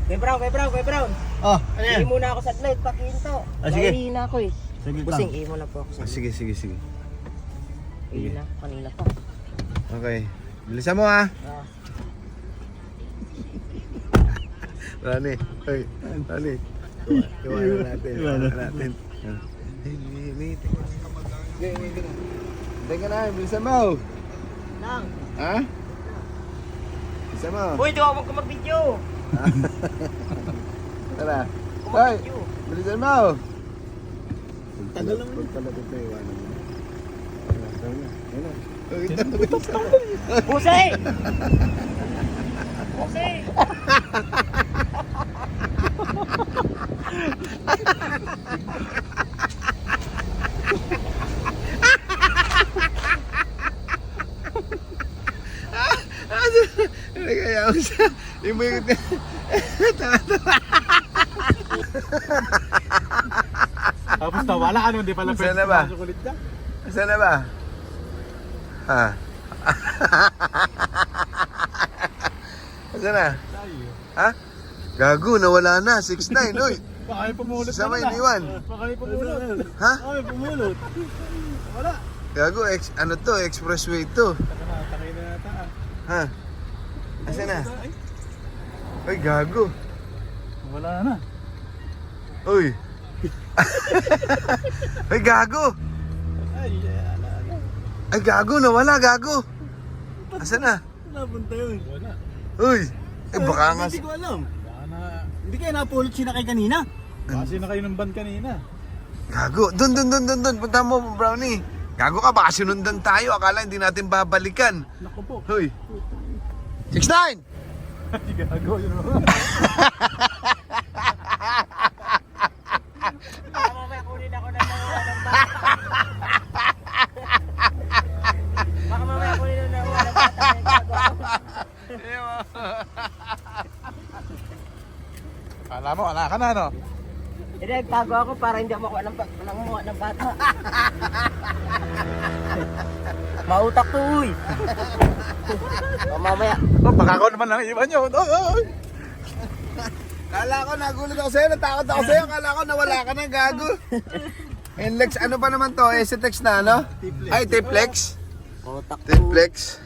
Kay Brown. Oh, ano yan? Ihi muna ako sa light, pakinto. Sige. Ihi na ako eh. Sige lang. Busing, ihi muna po ako sa Sige. Ihi na, kanina pa. Okay. Bilisan mo ha. Rani. Hoy. Rani. Iwanan natin. Teka na, bilisan mo. Lang. Ha? Bilisan mo. Uy, di ako mag-video. Tara. Hoy, Video. bilisan mo. Tagal naman yun. Pagpalapit na iwanan mo. Ayun na. Buse! Buse! Nagaya ako siya. Yung may Tapos nawala ano, hindi pala Saan na ba? kulit na. Saan na ba? Ha? Saan na? Tayo. Ha? Gago, nawala na. 6'9", oy. Baka may pumulot Sa may na. iniwan. Baka may pumulot. Ha? Baka may pumulot. Wala. Gago, ano to? Expressway to. Takay na yata. Ha? Asan na? Ay, Oy, gago. wala na. Oy. Oy, gago. Ay, wala na. Ay, gago, nawala, gago. Asan na? Wala punta yun. Wala. Uy. Eh, baka nga. Hindi ko alam. Baka na. Hindi kayo napulot sinakay kanina. Kasi na kayo ng van kanina. Gago. Dun. Punta mo, Brownie. Gago ka, baka sinundan tayo. Akala hindi natin babalikan. Naku po. Hoy. 6'9". Ay, gago yun naman. Baka mamaya kunin ako ng nawawa ng bata. Baka mamaya kunin ako ng nawawa ng bata. Kala mo, wala ka na, no? Hindi, nagtago ako para hindi ako makuha ng bata. Mautak to, uy. O, mamaya. Oh, baka ako naman lang iwan yun. Oy! Kala ko, nagulat ako sa'yo. Natakot ako sa'yo. Kala ko, nawala ka ng gago. NLEX, ano pa naman to? STX na, ano? Ay, Tiplex. Mautak to. Tiplex.